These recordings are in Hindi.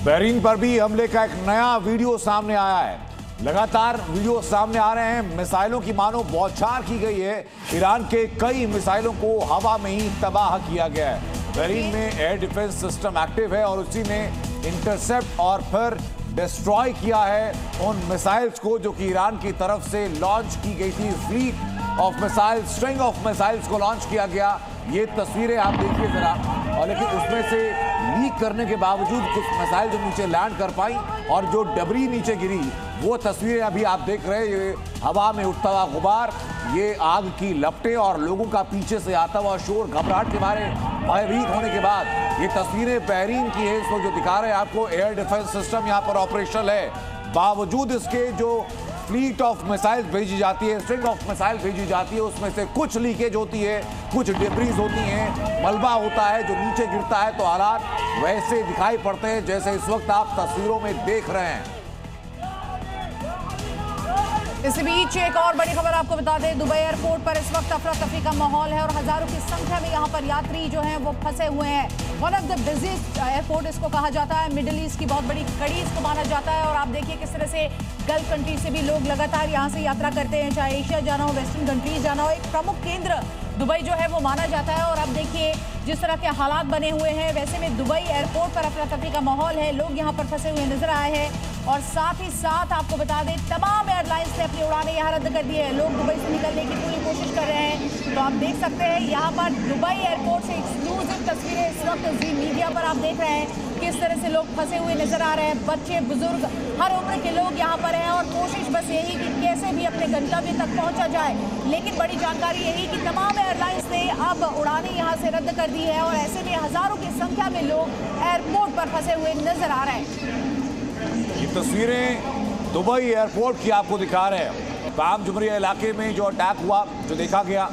बहरीन पर भी हमले का एक नया वीडियो सामने आया है। लगातार वीडियो सामने आ रहे हैं। मिसाइलों की मानो बौछार की गई है। ईरान के कई मिसाइलों को हवा में ही तबाह किया गया है। बहरीन में एयर डिफेंस सिस्टम एक्टिव है और उसी ने इंटरसेप्ट और फिर डिस्ट्रॉय किया है उन मिसाइल्स को जो कि ईरान की तरफ से लॉन्च की गई थी। Fleet of missile, string of missiles को लॉन्च किया गया। ये तस्वीरें आप देखिए जरा। और लेकिन उसमें से लीक करने के बावजूद कुछ मिसाइल जो नीचे लैंड कर पाई और जो डबरी नीचे गिरी, वो तस्वीरें अभी आप देख रहे हैं। ये हवा में उठता हुआ गुबार, ये आग की लपटें और लोगों का पीछे से आता हुआ शोर, घबराहट के मारे भयभीत होने के बाद ये तस्वीरें बहरीन की है। इसको जो दिखा रहे हैं आपको, एयर डिफेंस सिस्टम यहाँ पर ऑपरेशनल है। बावजूद इसके जो फ्लीट ऑफ मिसाइल भेजी जाती है, स्ट्रिंग ऑफ मिसाइल भेजी जाती है, उसमें से कुछ लीकेज होती है, कुछ डिब्रीज होती हैं, मलबा होता है जो नीचे गिरता है तो हालात वैसे दिखाई पड़ते हैं जैसे इस वक्त आप तस्वीरों में देख रहे हैं। इस बीच एक और बड़ी खबर आपको बता दें, दुबई एयरपोर्ट पर इस वक्त अफरा तफरी का माहौल है और हजारों की संख्या में यहाँ पर यात्री जो हैं वो फंसे हुए हैं। One of the busiest airport इसको कहा जाता है, मिडिल ईस्ट की बहुत बड़ी कड़ी इसको माना जाता है। और आप देखिए किस तरह से गल्फ कंट्री से भी लोग लगातार यहाँ से यात्रा करते हैं, चाहे एशिया जाना हो, वेस्टर्न कंट्रीज जाना हो। एक प्रमुख केंद्र दुबई जो है वो माना जाता है। और अब देखिए जिस तरह के हालात बने हुए हैं, वैसे में दुबई एयरपोर्ट पर अफरा तफरी का माहौल है, लोग यहाँ पर फंसे हुए नजर आए हैं। और साथ ही साथ आपको बता दें, तमाम एयरलाइंस ने अपनी उड़ानें यहाँ रद्द कर दी है। लोग दुबई से निकलने की पूरी कोशिश कर रहे हैं। तो आप देख सकते हैं यहाँ पर दुबई एयरपोर्ट से एक्सक्लूसिव तस्वीरें इस वक्त जी मीडिया पर आप देख रहे हैं। किस तरह से लोग फंसे हुए नजर आ रहे हैं, बच्चे, बुजुर्ग, हर उम्र के लोग यहाँ पर हैं। और कोशिश बस यही कि कैसे भी अपने गंतव्य तक पहुँचा जाए। लेकिन बड़ी जानकारी यही कि तमाम एयरलाइंस ने अब उड़ानें यहाँ से रद्द कर दी है और ऐसे में हजारों की संख्या में लोग एयरपोर्ट पर फंसे हुए नजर आ रहे हैं। ये तस्वीरें दुबई एयरपोर्ट की आपको दिखा रहे हैं। पाम जुमरिया इलाके में जो अटैक हुआ, जो देखा गया,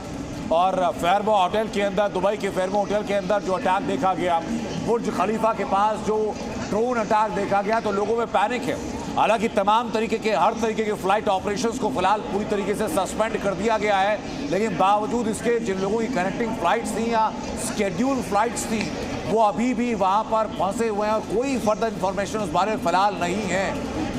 और फेयरमो होटल के अंदर, दुबई के फेयरमो होटल के अंदर जो अटैक देखा गया, बुर्ज खलीफा के पास जो ड्रोन अटैक देखा गया, तो लोगों में पैनिक है। हालांकि तमाम तरीके के, हर तरीके के फ्लाइट ऑपरेशंस को फिलहाल पूरी तरीके से सस्पेंड कर दिया गया है। लेकिन बावजूद इसके जिन लोगों की कनेक्टिंग फ्लाइट्स थी या स्केड्यूल फ्लाइट्स थी, वो अभी भी वहाँ पर फंसे हुए हैं और कोई फर्दर इंफॉर्मेशन उस बारे में फिलहाल नहीं है।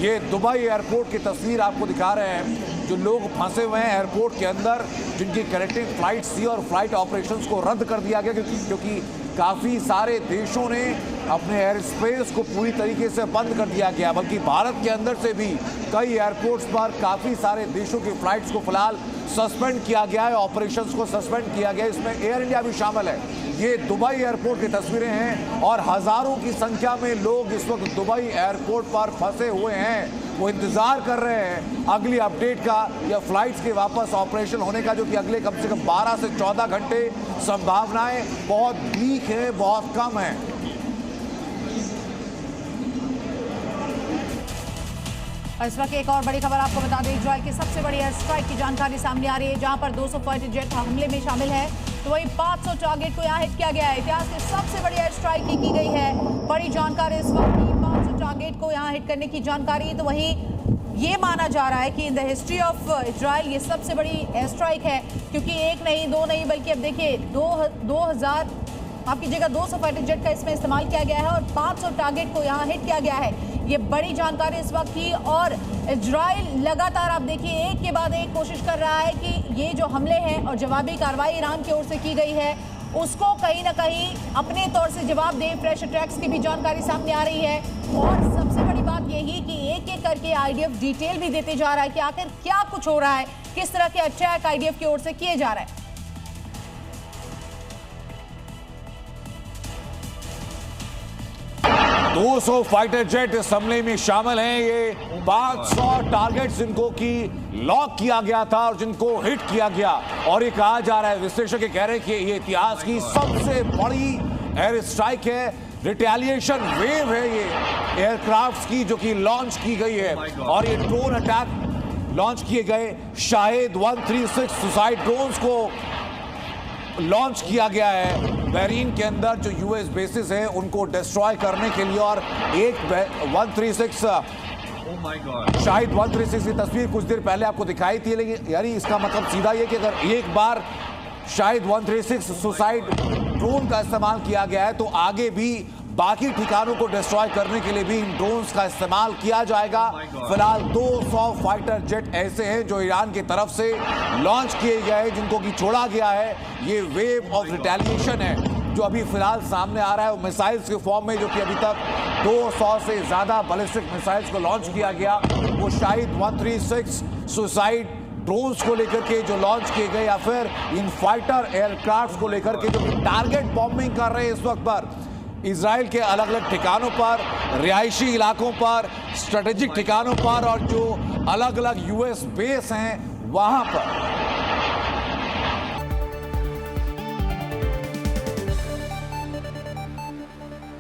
ये दुबई एयरपोर्ट की तस्वीर आपको दिखा रहे हैं, जो लोग फंसे हुए हैं एयरपोर्ट के अंदर, जिनकी कनेक्टिंग फ्लाइट्स थी और फ्लाइट ऑपरेशंस को रद्द कर दिया गया क्योंकि काफ़ी सारे देशों ने अपने एयर स्पेस को पूरी तरीके से बंद कर दिया गया। बल्कि भारत के अंदर से भी कई एयरपोर्ट्स पर काफ़ी सारे देशों की फ्लाइट्स को फिलहाल सस्पेंड किया गया है, ऑपरेशंस को सस्पेंड किया गया है। इसमें एयर इंडिया भी शामिल है। ये दुबई एयरपोर्ट की तस्वीरें हैं और हजारों की संख्या में लोग इस वक्त दुबई एयरपोर्ट पर फंसे हुए हैं। वो इंतजार कर रहे हैं अगली अपडेट का या फ्लाइट्स के वापस ऑपरेशन होने का, जो कि अगले कम से कम 12 से 14 घंटे संभावनाएं बहुत वीक है, बहुत कम है। इस वक्त एक और बड़ी खबर आपको बता दें, इजराइल की सबसे बड़ी एयर स्ट्राइक की जानकारी सामने आ रही है, जहां पर 200 फाइटर जेट हमले में शामिल है। तो वही 500 टारगेट को यहाँ हिट किया गया है। इतिहास की सबसे बड़ी एयर स्ट्राइक की गई है। बड़ी जानकारी इस वक्त की, 500 टारगेट को यहाँ हिट करने की जानकारी। तो वही ये माना जा रहा है कि in the history of Israel ये सबसे बड़ी एयर स्ट्राइक है, क्योंकि एक नहीं, दो नहीं, बल्कि अब देखिए 2000 आपकी जगह 200 फाइटर जेट का इसमें इस्तेमाल किया गया है और 500 टारगेट को यहाँ हिट किया गया है। ये बड़ी जानकारी इस वक्त की। और इजराइल लगातार आप देखिए एक के बाद एक कोशिश कर रहा है कि ये जो हमले हैं और जवाबी कार्रवाई ईरान की ओर से की गई है, उसको कहीं ना कहीं अपने तौर से जवाब दे। फ्रेश अटैक्स की भी जानकारी सामने आ रही है। और सबसे बड़ी बात यही कि एक एक करके आईडीएफ डिटेल भी देते जा रहा है कि आखिर क्या कुछ हो रहा है, किस तरह के अटैक आईडीएफ की ओर से किए जा रहे हैं। 200 फाइटर जेट इस हमले में शामिल हैं। ये 500 टारगेट्स जिनको कि लॉक किया गया था और जिनको हिट किया गया। और ये कहा जा रहा है, विश्लेषक कह रहे हैं कि ये इतिहास की सबसे बड़ी एयर स्ट्राइक है, रिटेलिएशन वेव है ये एयरक्राफ्ट्स की, जो कि लॉन्च की गई है। और ये ड्रोन अटैक लॉन्च किए गए, शाहिद 136 सुसाइड ड्रोन्स को लॉन्च किया गया है बहरीन के अंदर जो यूएस बेसिस है उनको डिस्ट्रॉय करने के लिए। और एक 136 शाहिद 136 की तस्वीर कुछ देर पहले आपको दिखाई थी। लेकिन यानी इसका मतलब सीधा ये कि अगर एक बार शाहिद 136 सुसाइड ड्रोन का इस्तेमाल किया गया है तो आगे भी बाकी ठिकानों को डिस्ट्रॉय करने के लिए भी इन ड्रोन्स का इस्तेमाल किया जाएगा। फिलहाल 200 फाइटर जेट ऐसे हैं जो ईरान की तरफ से लॉन्च किए गए हैं, जिनको कि छोड़ा गया है। ये वेव ऑफ रिटेलिएशन है जो अभी फिलहाल सामने आ रहा है, वो मिसाइल्स के फॉर्म में, जो कि अभी तक 200 से ज्यादा बैलिस्टिक मिसाइल्स को लॉन्च किया गया। वो शायद 136 सुसाइड ड्रोन्स को लेकर के जो लॉन्च किए गए, या फिर इन फाइटर एयरक्राफ्ट को लेकर के जो टारगेट बॉम्बिंग कर रहे हैं इस वक्त पर इजराइल के अलग अलग ठिकानों पर, रिहायशी इलाकों पर, स्ट्रेटेजिक ठिकानों पर, और जो अलग अलग यूएस बेस हैं वहां पर।